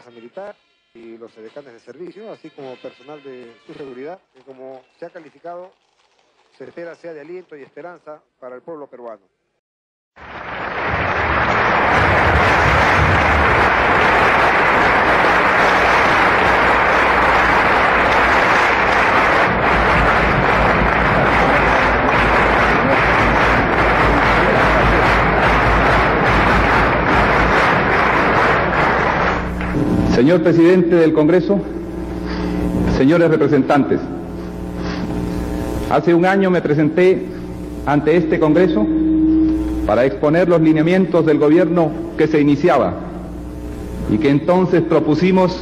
fuerza militar y los edecanes de servicio, así como personal de su seguridad, que como se ha calificado, se espera sea de aliento y esperanza para el pueblo peruano. Señor Presidente del Congreso, señores representantes, hace un año me presenté ante este Congreso para exponer los lineamientos del gobierno que se iniciaba y que entonces propusimos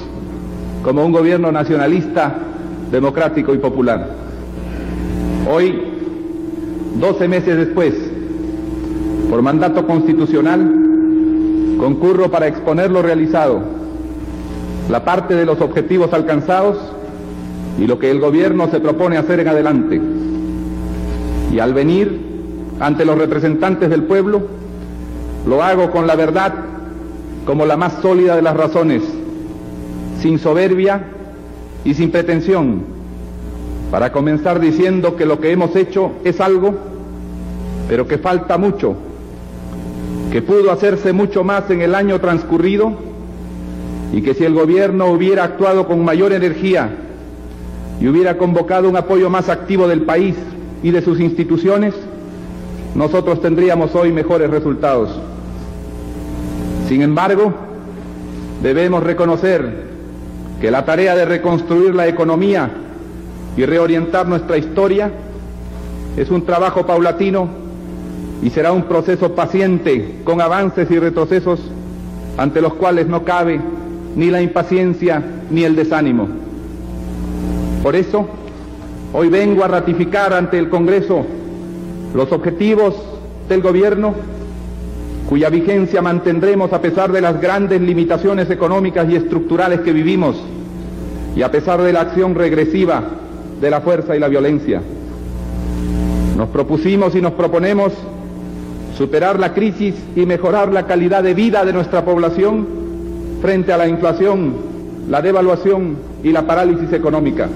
como un gobierno nacionalista, democrático y popular. Hoy, 12 meses después, por mandato constitucional, concurro para exponer lo realizado, la parte de los objetivos alcanzados y lo que el gobierno se propone hacer en adelante. Y al venir ante los representantes del pueblo, lo hago con la verdad como la más sólida de las razones, sin soberbia y sin pretensión, para comenzar diciendo que lo que hemos hecho es algo, pero que falta mucho, que pudo hacerse mucho más en el año transcurrido, y que si el gobierno hubiera actuado con mayor energía y hubiera convocado un apoyo más activo del país y de sus instituciones, nosotros tendríamos hoy mejores resultados. Sin embargo, debemos reconocer que la tarea de reconstruir la economía y reorientar nuestra historia es un trabajo paulatino y será un proceso paciente con avances y retrocesos ante los cuales no cabe ni la impaciencia ni el desánimo. Por eso, hoy vengo a ratificar ante el Congreso los objetivos del gobierno, cuya vigencia mantendremos a pesar de las grandes limitaciones económicas y estructurales que vivimos y a pesar de la acción regresiva de la fuerza y la violencia. Nos propusimos y nos proponemos superar la crisis y mejorar la calidad de vida de nuestra población frente a la inflación, la devaluación y la parálisis económica.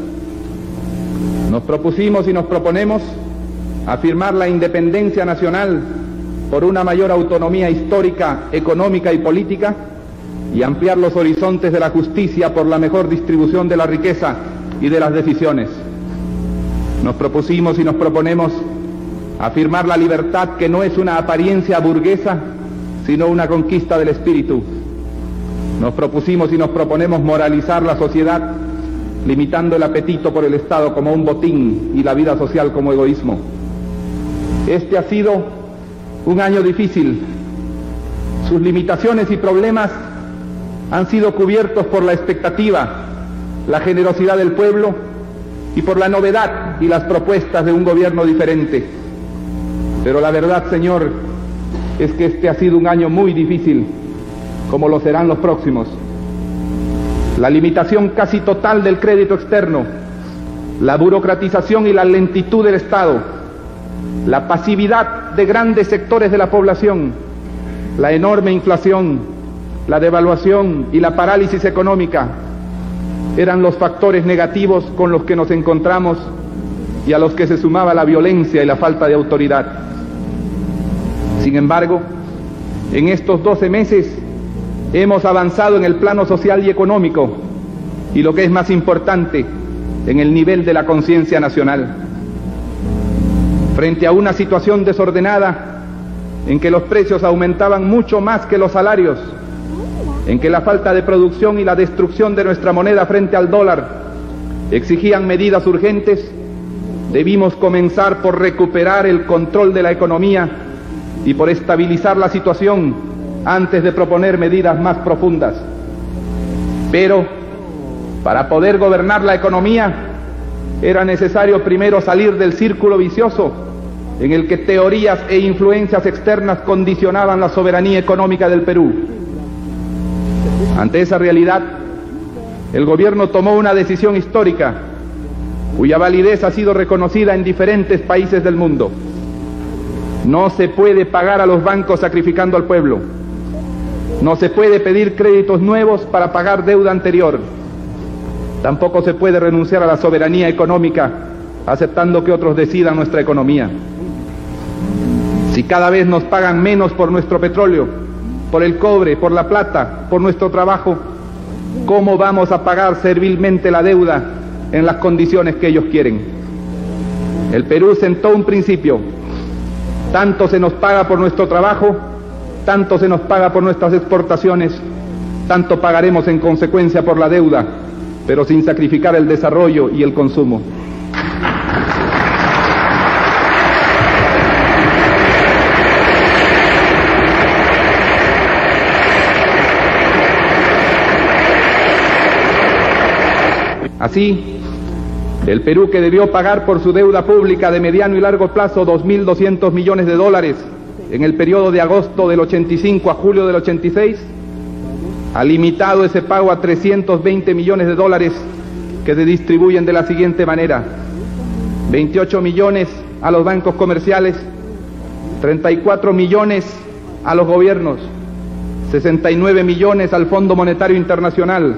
Nos propusimos y nos proponemos afirmar la independencia nacional por una mayor autonomía histórica, económica y política y ampliar los horizontes de la justicia por la mejor distribución de la riqueza y de las decisiones. Nos propusimos y nos proponemos afirmar la libertad, que no es una apariencia burguesa, sino una conquista del espíritu. Nos propusimos y nos proponemos moralizar la sociedad, limitando el apetito por el Estado como un botín y la vida social como egoísmo. Este ha sido un año difícil. Sus limitaciones y problemas han sido cubiertos por la expectativa, la generosidad del pueblo y por la novedad y las propuestas de un gobierno diferente. Pero la verdad, señor, es que este ha sido un año muy difícil, como lo serán los próximos. La limitación casi total del crédito externo, la burocratización y la lentitud del Estado, la pasividad de grandes sectores de la población, la enorme inflación, la devaluación y la parálisis económica eran los factores negativos con los que nos encontramos y a los que se sumaba la violencia y la falta de autoridad. Sin embargo, en estos 12 meses hemos avanzado en el plano social y económico y, lo que es más importante, en el nivel de la conciencia nacional. Frente a una situación desordenada en que los precios aumentaban mucho más que los salarios, en que la falta de producción y la destrucción de nuestra moneda frente al dólar exigían medidas urgentes, debimos comenzar por recuperar el control de la economía y por estabilizar la situación antes de proponer medidas más profundas. Pero para poder gobernar la economía era necesario primero salir del círculo vicioso en el que teorías e influencias externas condicionaban la soberanía económica del Perú. Ante esa realidad, el gobierno tomó una decisión histórica, cuya validez ha sido reconocida en diferentes países del mundo. No se puede pagar a los bancos sacrificando al pueblo. No se puede pedir créditos nuevos para pagar deuda anterior. Tampoco se puede renunciar a la soberanía económica aceptando que otros decidan nuestra economía. Si cada vez nos pagan menos por nuestro petróleo, por el cobre, por la plata, por nuestro trabajo, ¿cómo vamos a pagar servilmente la deuda en las condiciones que ellos quieren? El Perú sentó un principio: tanto se nos paga por nuestro trabajo, tanto se nos paga por nuestras exportaciones, tanto pagaremos en consecuencia por la deuda, pero sin sacrificar el desarrollo y el consumo. Así, el Perú, que debió pagar por su deuda pública de mediano y largo plazo 2.200 millones de dólares en el periodo de agosto del 85 a julio del 86, ha limitado ese pago a 320 millones de dólares que se distribuyen de la siguiente manera: 28 millones a los bancos comerciales, 34 millones a los gobiernos, 69 millones al Fondo Monetario Internacional,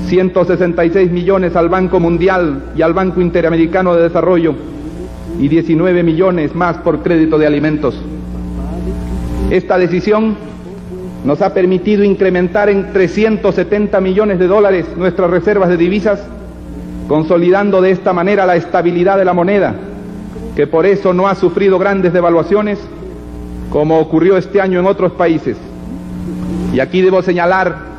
166 millones al Banco Mundial y al Banco Interamericano de Desarrollo, y 19 millones más por crédito de alimentos. Esta decisión nos ha permitido incrementar en 370 millones de dólares nuestras reservas de divisas, consolidando de esta manera la estabilidad de la moneda, que por eso no ha sufrido grandes devaluaciones, como ocurrió este año en otros países. Y aquí debo señalar,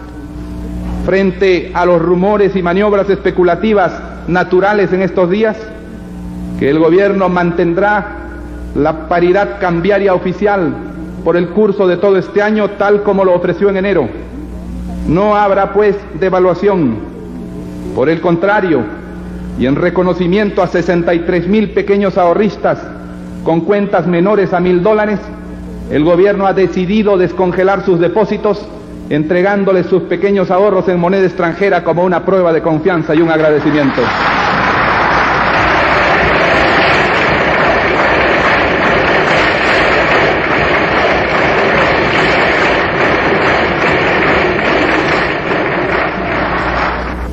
frente a los rumores y maniobras especulativas naturales en estos días, que el gobierno mantendrá la paridad cambiaria oficial por el curso de todo este año, tal como lo ofreció en enero. No habrá pues devaluación. Por el contrario, y en reconocimiento a 63,000 pequeños ahorristas con cuentas menores a $1,000, el gobierno ha decidido descongelar sus depósitos, entregándoles sus pequeños ahorros en moneda extranjera como una prueba de confianza y un agradecimiento.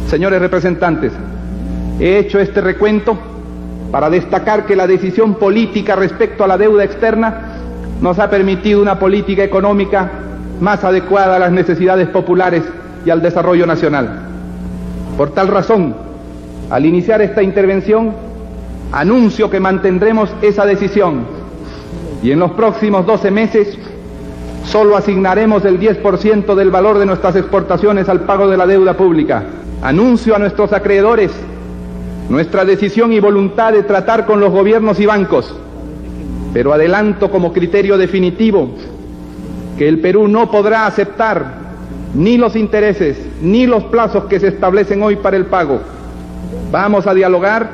Señores representantes, he hecho este recuento para destacar que la decisión política respecto a la deuda externa nos ha permitido una política económica más adecuada a las necesidades populares y al desarrollo nacional. Por tal razón, al iniciar esta intervención, anuncio que mantendremos esa decisión y en los próximos 12 meses solo asignaremos el 10% del valor de nuestras exportaciones al pago de la deuda pública. Anuncio a nuestros acreedores nuestra decisión y voluntad de tratar con los gobiernos y bancos, pero adelanto como criterio definitivo que el Perú no podrá aceptar ni los intereses ni los plazos que se establecen hoy para el pago. Vamos a dialogar,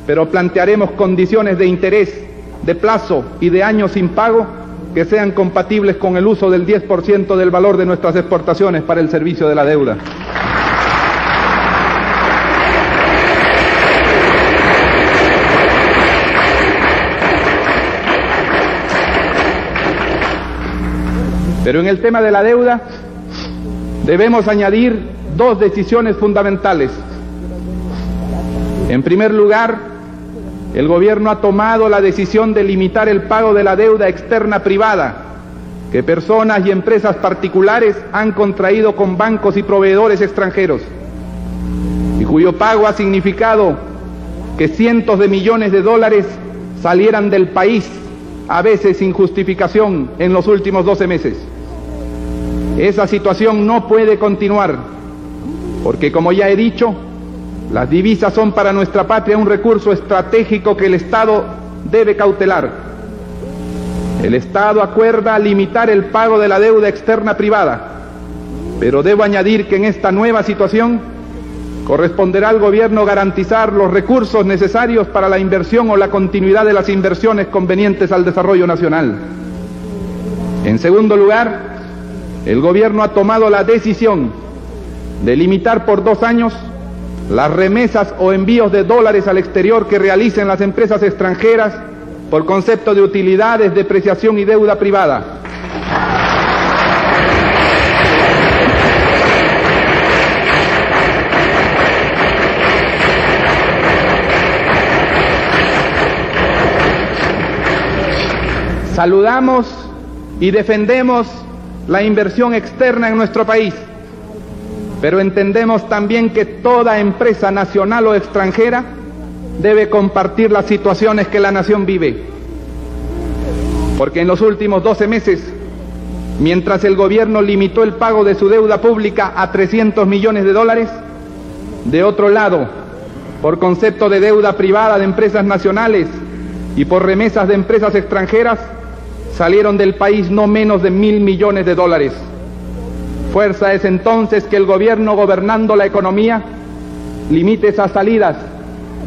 pero plantearemos condiciones de interés, de plazo y de años sin pago que sean compatibles con el uso del 10% del valor de nuestras exportaciones para el servicio de la deuda. Pero en el tema de la deuda debemos añadir dos decisiones fundamentales. En primer lugar, el gobierno ha tomado la decisión de limitar el pago de la deuda externa privada que personas y empresas particulares han contraído con bancos y proveedores extranjeros, y cuyo pago ha significado que cientos de millones de dólares salieran del país, a veces sin justificación, en los últimos 12 meses. Esa situación no puede continuar, porque, como ya he dicho, las divisas son para nuestra patria un recurso estratégico que el Estado debe cautelar. El Estado acuerda limitar el pago de la deuda externa privada, pero debo añadir que en esta nueva situación corresponderá al gobierno garantizar los recursos necesarios para la inversión o la continuidad de las inversiones convenientes al desarrollo nacional. En segundo lugar, el gobierno ha tomado la decisión de limitar por 2 años las remesas o envíos de dólares al exterior que realicen las empresas extranjeras por concepto de utilidades, depreciación y deuda privada. Saludamos y defendemos la inversión externa en nuestro país, pero entendemos también que toda empresa nacional o extranjera debe compartir las situaciones que la nación vive. Porque en los últimos 12 meses, mientras el gobierno limitó el pago de su deuda pública a 300 millones de dólares, de otro lado, por concepto de deuda privada de empresas nacionales y por remesas de empresas extranjeras, salieron del país no menos de 1.000 millones de dólares. Fuerza es entonces que el gobierno, gobernando la economía, limite esas salidas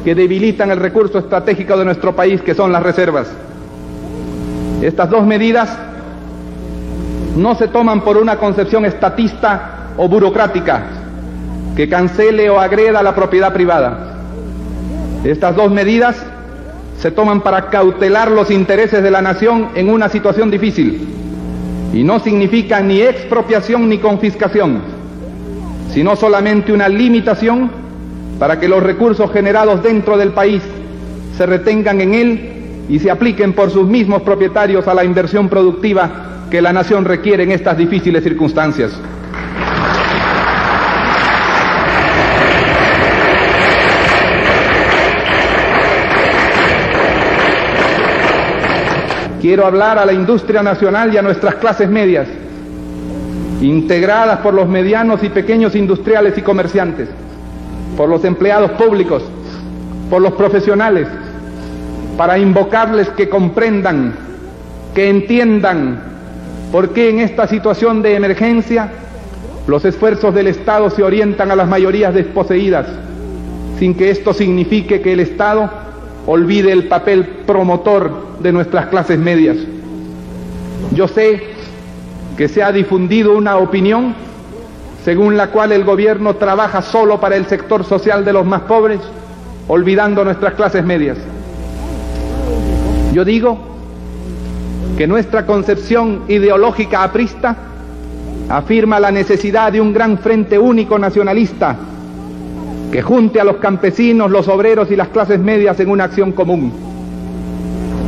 que debilitan el recurso estratégico de nuestro país, que son las reservas. Estas dos medidas no se toman por una concepción estatista o burocrática que cancele o agreda la propiedad privada. Estas dos medidas se toman para cautelar los intereses de la nación en una situación difícil y no significan ni expropiación ni confiscación, sino solamente una limitación para que los recursos generados dentro del país se retengan en él y se apliquen por sus mismos propietarios a la inversión productiva que la nación requiere en estas difíciles circunstancias. Quiero hablar a la industria nacional y a nuestras clases medias, integradas por los medianos y pequeños industriales y comerciantes, por los empleados públicos, por los profesionales, para invocarles que comprendan, que entiendan por qué en esta situación de emergencia los esfuerzos del Estado se orientan a las mayorías desposeídas, sin que esto signifique que el Estado olvide el papel promotor de nuestras clases medias. Yo sé que se ha difundido una opinión según la cual el gobierno trabaja solo para el sector social de los más pobres, olvidando nuestras clases medias. Yo digo que nuestra concepción ideológica aprista afirma la necesidad de un gran frente único nacionalista que junte a los campesinos, los obreros y las clases medias en una acción común.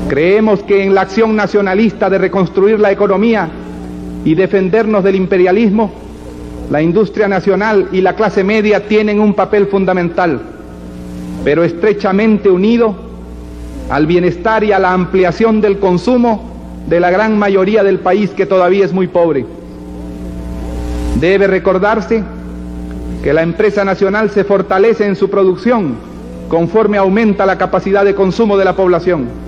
Creemos que en la acción nacionalista de reconstruir la economía y defendernos del imperialismo, la industria nacional y la clase media tienen un papel fundamental, pero estrechamente unido al bienestar y a la ampliación del consumo de la gran mayoría del país, que todavía es muy pobre. Debe recordarse que la empresa nacional se fortalece en su producción conforme aumenta la capacidad de consumo de la población.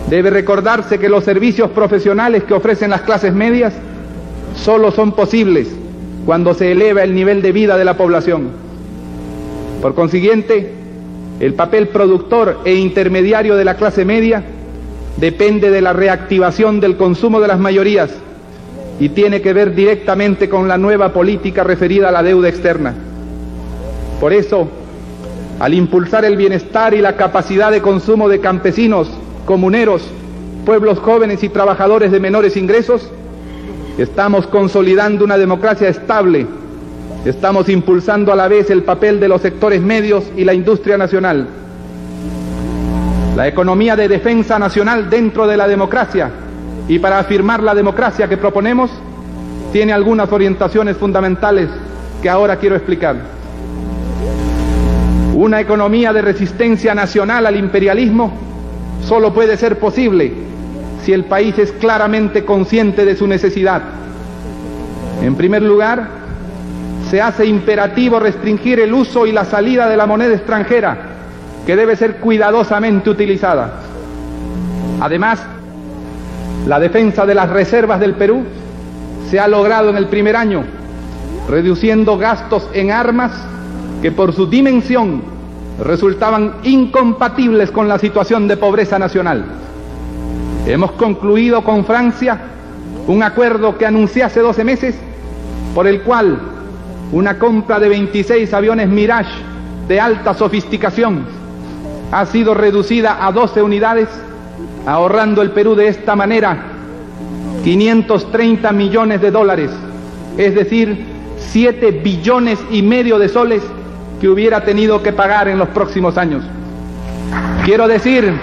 Debe recordarse que los servicios profesionales que ofrecen las clases medias solo son posibles cuando se eleva el nivel de vida de la población. Por consiguiente, el papel productor e intermediario de la clase media depende de la reactivación del consumo de las mayorías y tiene que ver directamente con la nueva política referida a la deuda externa. Por eso, al impulsar el bienestar y la capacidad de consumo de campesinos, comuneros, pueblos jóvenes y trabajadores de menores ingresos, estamos consolidando una democracia estable, estamos impulsando a la vez el papel de los sectores medios y la industria nacional. La economía de defensa nacional dentro de la democracia, y para afirmar la democracia que proponemos, tiene algunas orientaciones fundamentales que ahora quiero explicar. Una economía de resistencia nacional al imperialismo solo puede ser posible si el país es claramente consciente de su necesidad. En primer lugar, se hace imperativo restringir el uso y la salida de la moneda extranjera, que debe ser cuidadosamente utilizada. Además, la defensa de las reservas del Perú se ha logrado en el primer año, reduciendo gastos en armas que por su dimensión resultaban incompatibles con la situación de pobreza nacional. Hemos concluido con Francia un acuerdo que anuncié hace 12 meses, por el cual una compra de 26 aviones Mirage de alta sofisticación ha sido reducida a 12 unidades, ahorrando el Perú de esta manera 530 millones de dólares, es decir, 7 billones y medio de soles que hubiera tenido que pagar en los próximos años. Quiero decir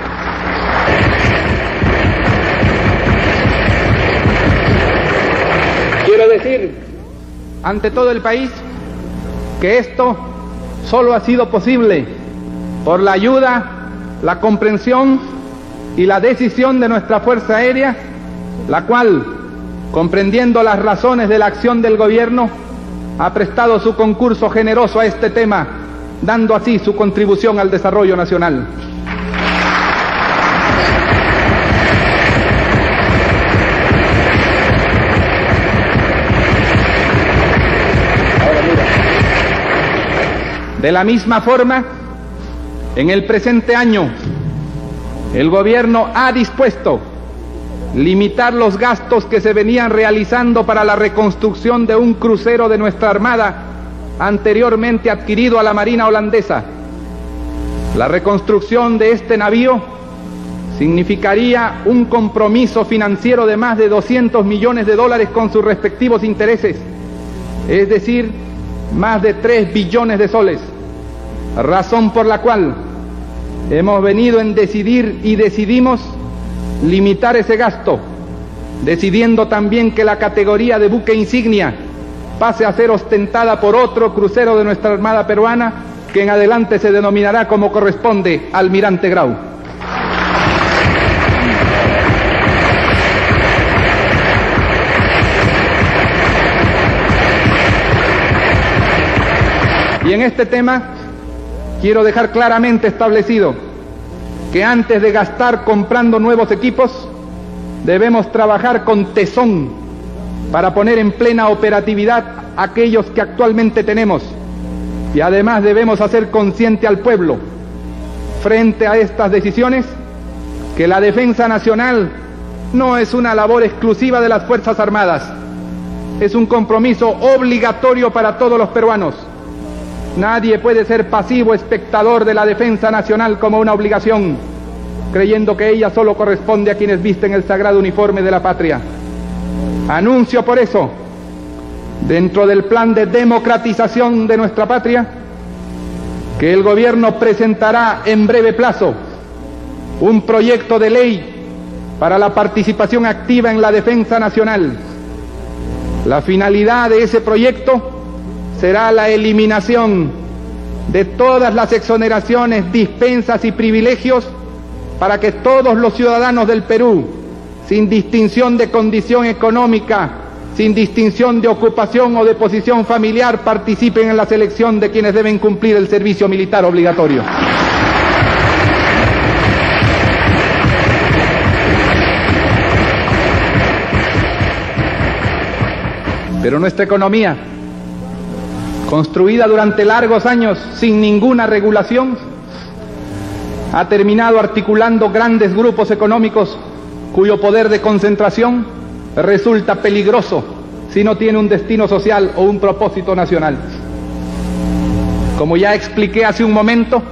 ante todo el país que esto solo ha sido posible por la ayuda, la comprensión y la decisión de nuestra Fuerza Aérea, la cual, comprendiendo las razones de la acción del gobierno, ha prestado su concurso generoso a este tema, dando así su contribución al desarrollo nacional. De la misma forma, en el presente año, el gobierno ha dispuesto limitar los gastos que se venían realizando para la reconstrucción de un crucero de nuestra Armada anteriormente adquirido a la Marina holandesa. La reconstrucción de este navío significaría un compromiso financiero de más de 200 millones de dólares con sus respectivos intereses, es decir, más de 3 billones de soles, razón por la cual hemos venido en decidir y decidimos limitar ese gasto, decidiendo también que la categoría de buque insignia pase a ser ostentada por otro crucero de nuestra Armada peruana, que en adelante se denominará como corresponde Almirante Grau. Y en este tema quiero dejar claramente establecido que antes de gastar comprando nuevos equipos, debemos trabajar con tesón para poner en plena operatividad aquellos que actualmente tenemos. Y además debemos hacer consciente al pueblo, frente a estas decisiones, que la defensa nacional no es una labor exclusiva de las Fuerzas Armadas, es un compromiso obligatorio para todos los peruanos. Nadie puede ser pasivo espectador de la defensa nacional como una obligación, creyendo que ella solo corresponde a quienes visten el sagrado uniforme de la patria. Anuncio por eso, dentro del plan de democratización de nuestra patria, que el gobierno presentará en breve plazo un proyecto de ley para la participación activa en la defensa nacional. La finalidad de ese proyecto será la eliminación de todas las exoneraciones, dispensas y privilegios para que todos los ciudadanos del Perú, sin distinción de condición económica, sin distinción de ocupación o de posición familiar, participen en la selección de quienes deben cumplir el servicio militar obligatorio. Pero nuestra economía, construida durante largos años sin ninguna regulación, ha terminado articulando grandes grupos económicos cuyo poder de concentración resulta peligroso si no tiene un destino social o un propósito nacional. Como ya expliqué hace un momento,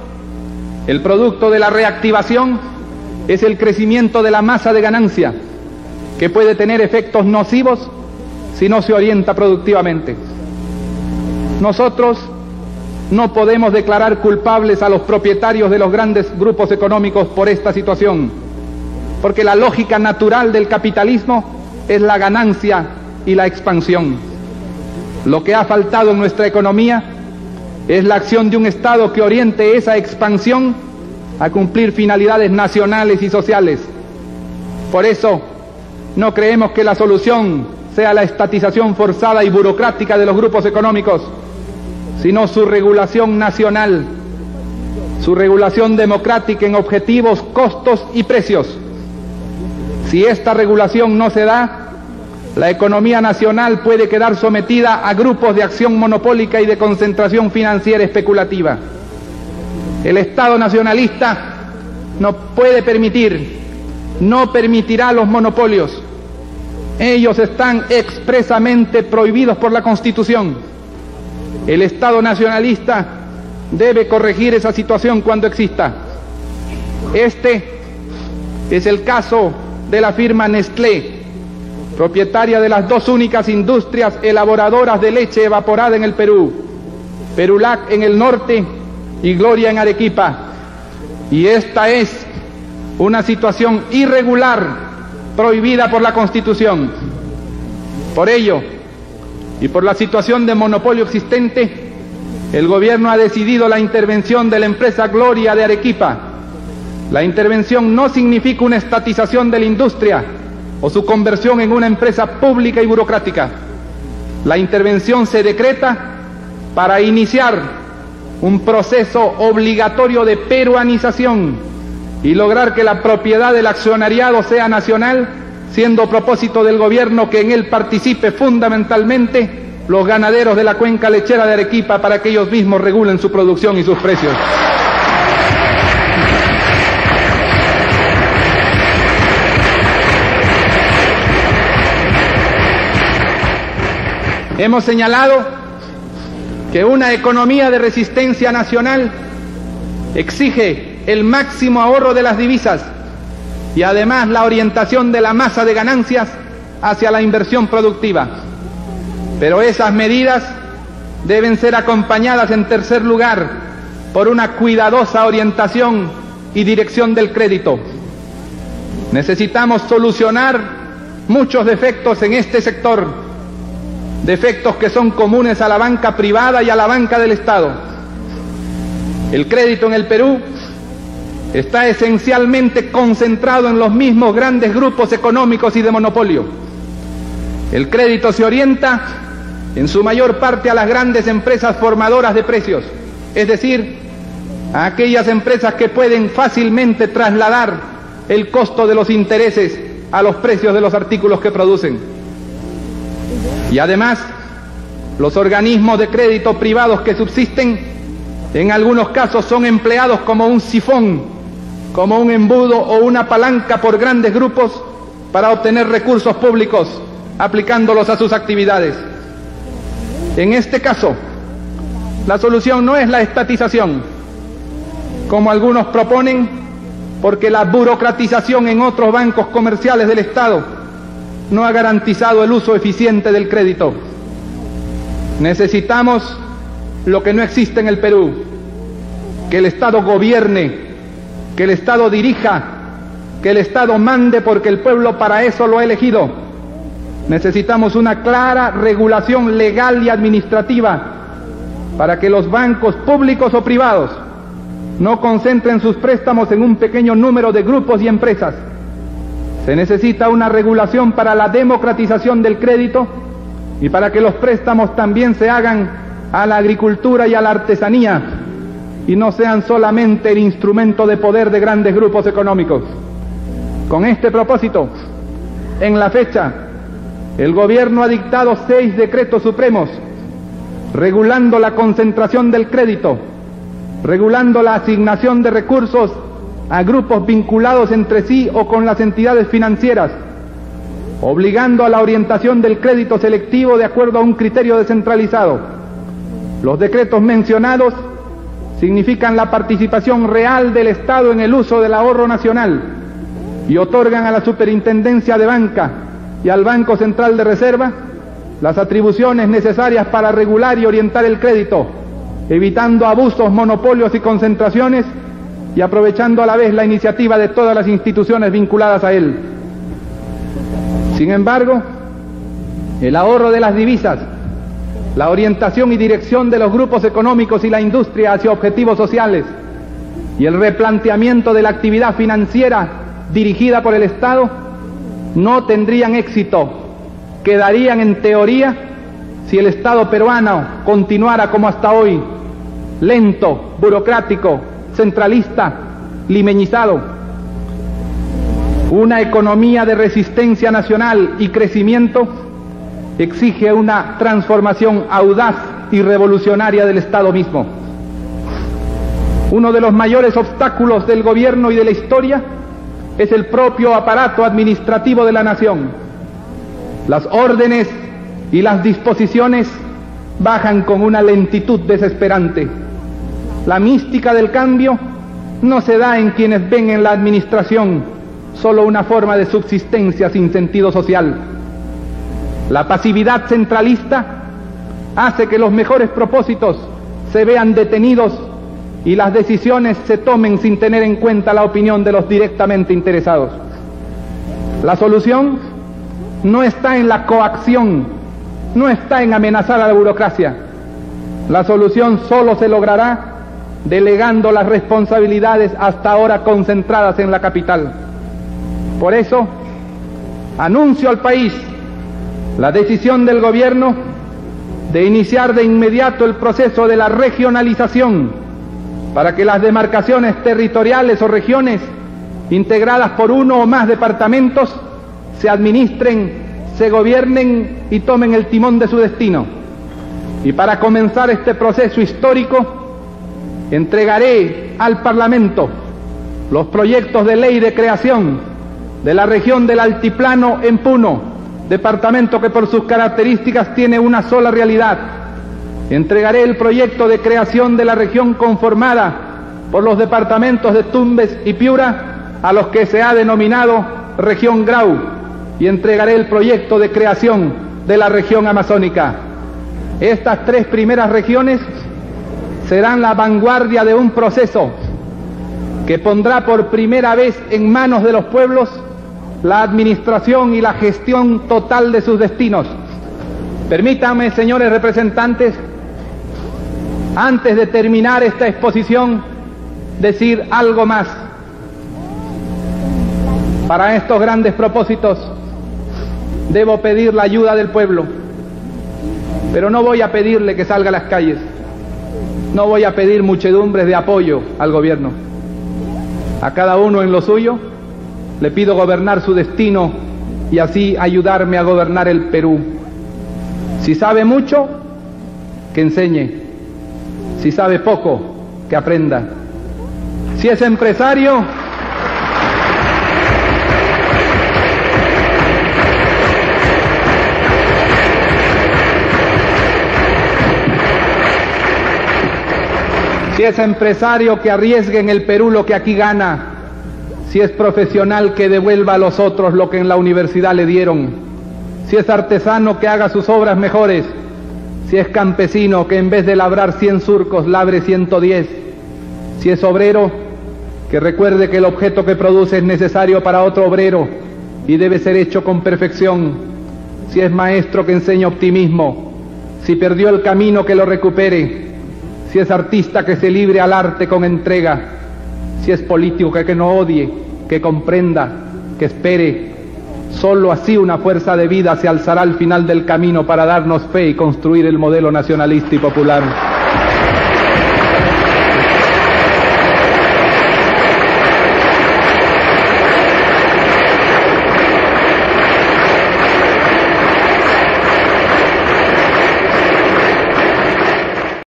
el producto de la reactivación es el crecimiento de la masa de ganancia, que puede tener efectos nocivos si no se orienta productivamente. Nosotros no podemos declarar culpables a los propietarios de los grandes grupos económicos por esta situación, porque la lógica natural del capitalismo es la ganancia y la expansión. Lo que ha faltado en nuestra economía es la acción de un Estado que oriente esa expansión a cumplir finalidades nacionales y sociales. Por eso, no creemos que la solución sea la estatización forzada y burocrática de los grupos económicos, sino su regulación nacional, su regulación democrática en objetivos, costos y precios. Si esta regulación no se da, la economía nacional puede quedar sometida a grupos de acción monopólica y de concentración financiera especulativa. El Estado nacionalista no puede permitir, no permitirá los monopolios. Ellos están expresamente prohibidos por la Constitución. El Estado nacionalista debe corregir esa situación cuando exista. Este es el caso de la firma Nestlé, propietaria de las dos únicas industrias elaboradoras de leche evaporada en el Perú, Perulac en el norte y Gloria en Arequipa. Y esta es una situación irregular, prohibida por la Constitución. Por ello, y por la situación de monopolio existente, el gobierno ha decidido la intervención de la empresa Gloria de Arequipa. La intervención no significa una estatización de la industria o su conversión en una empresa pública y burocrática. La intervención se decreta para iniciar un proceso obligatorio de peruanización y lograr que la propiedad del accionariado sea nacional, siendo propósito del gobierno que en él participe fundamentalmente los ganaderos de la cuenca lechera de Arequipa para que ellos mismos regulen su producción y sus precios. Hemos señalado que una economía de resistencia nacional exige el máximo ahorro de las divisas y además la orientación de la masa de ganancias hacia la inversión productiva. Pero esas medidas deben ser acompañadas, en tercer lugar, por una cuidadosa orientación y dirección del crédito. Necesitamos solucionar muchos defectos en este sector, defectos que son comunes a la banca privada y a la banca del Estado. El crédito en el Perú está esencialmente concentrado en los mismos grandes grupos económicos y de monopolio. El crédito se orienta en su mayor parte a las grandes empresas formadoras de precios, es decir, a aquellas empresas que pueden fácilmente trasladar el costo de los intereses a los precios de los artículos que producen. Y además, los organismos de crédito privados que subsisten, en algunos casos son empleados como un sifón, como un embudo o una palanca por grandes grupos para obtener recursos públicos, aplicándolos a sus actividades. En este caso, la solución no es la estatización, como algunos proponen, porque la burocratización en otros bancos comerciales del Estado no ha garantizado el uso eficiente del crédito. Necesitamos lo que no existe en el Perú: que el Estado gobierne, que el Estado dirija, que el Estado mande, porque el pueblo para eso lo ha elegido. Necesitamos una clara regulación legal y administrativa para que los bancos públicos o privados no concentren sus préstamos en un pequeño número de grupos y empresas. Se necesita una regulación para la democratización del crédito y para que los préstamos también se hagan a la agricultura y a la artesanía y no sean solamente el instrumento de poder de grandes grupos económicos. Con este propósito, en la fecha, el gobierno ha dictado 6 decretos supremos regulando la concentración del crédito, regulando la asignación de recursos a grupos vinculados entre sí o con las entidades financieras, obligando a la orientación del crédito selectivo de acuerdo a un criterio descentralizado. Los decretos mencionados significan la participación real del Estado en el uso del ahorro nacional y otorgan a la Superintendencia de Banca y al Banco Central de Reserva las atribuciones necesarias para regular y orientar el crédito, evitando abusos, monopolios y concentraciones y aprovechando a la vez la iniciativa de todas las instituciones vinculadas a él. Sin embargo, el ahorro de las divisas, la orientación y dirección de los grupos económicos y la industria hacia objetivos sociales y el replanteamiento de la actividad financiera dirigida por el Estado no tendrían éxito, quedarían en teoría si el Estado peruano continuara como hasta hoy, lento, burocrático, centralista, limeñizado. Una economía de resistencia nacional y crecimiento exige una transformación audaz y revolucionaria del Estado mismo. Uno de los mayores obstáculos del gobierno y de la historia es el propio aparato administrativo de la nación. Las órdenes y las disposiciones bajan con una lentitud desesperante. La mística del cambio no se da en quienes ven en la administración solo una forma de subsistencia sin sentido social. La pasividad centralista hace que los mejores propósitos se vean detenidos y las decisiones se tomen sin tener en cuenta la opinión de los directamente interesados. La solución no está en la coacción, no está en amenazar a la burocracia. La solución solo se logrará delegando las responsabilidades hasta ahora concentradas en la capital. Por eso, anuncio al país la decisión del gobierno de iniciar de inmediato el proceso de la regionalización para que las demarcaciones territoriales o regiones integradas por uno o más departamentos se administren, se gobiernen y tomen el timón de su destino. Y para comenzar este proceso histórico, entregaré al Parlamento los proyectos de ley de creación de la región del Altiplano en Puno, departamento que por sus características tiene una sola realidad. Entregaré el proyecto de creación de la región conformada por los departamentos de Tumbes y Piura, a los que se ha denominado región Grau, y entregaré el proyecto de creación de la región amazónica. Estas tres primeras regiones serán la vanguardia de un proceso que pondrá por primera vez en manos de los pueblos la administración y la gestión total de sus destinos. Permítanme, señores representantes, antes de terminar esta exposición, decir algo más. Para estos grandes propósitos debo pedir la ayuda del pueblo, pero no voy a pedirle que salga a las calles, no voy a pedir muchedumbres de apoyo al gobierno. A cada uno en lo suyo le pido gobernar su destino y así ayudarme a gobernar el Perú. Si sabe mucho, que enseñe. Si sabe poco, que aprenda. Si es empresario, que arriesgue en el Perú lo que aquí gana. Si es profesional, que devuelva a los otros lo que en la universidad le dieron. Si es artesano, que haga sus obras mejores. Si es campesino, que en vez de labrar 100 surcos, labre 110. Si es obrero, que recuerde que el objeto que produce es necesario para otro obrero y debe ser hecho con perfección. Si es maestro, que enseñe optimismo. Si perdió el camino, que lo recupere. Si es artista, que se libre al arte con entrega. Si es político, que no odie, que comprenda, que espere. Solo así una fuerza de vida se alzará al final del camino para darnos fe y construir el modelo nacionalista y popular.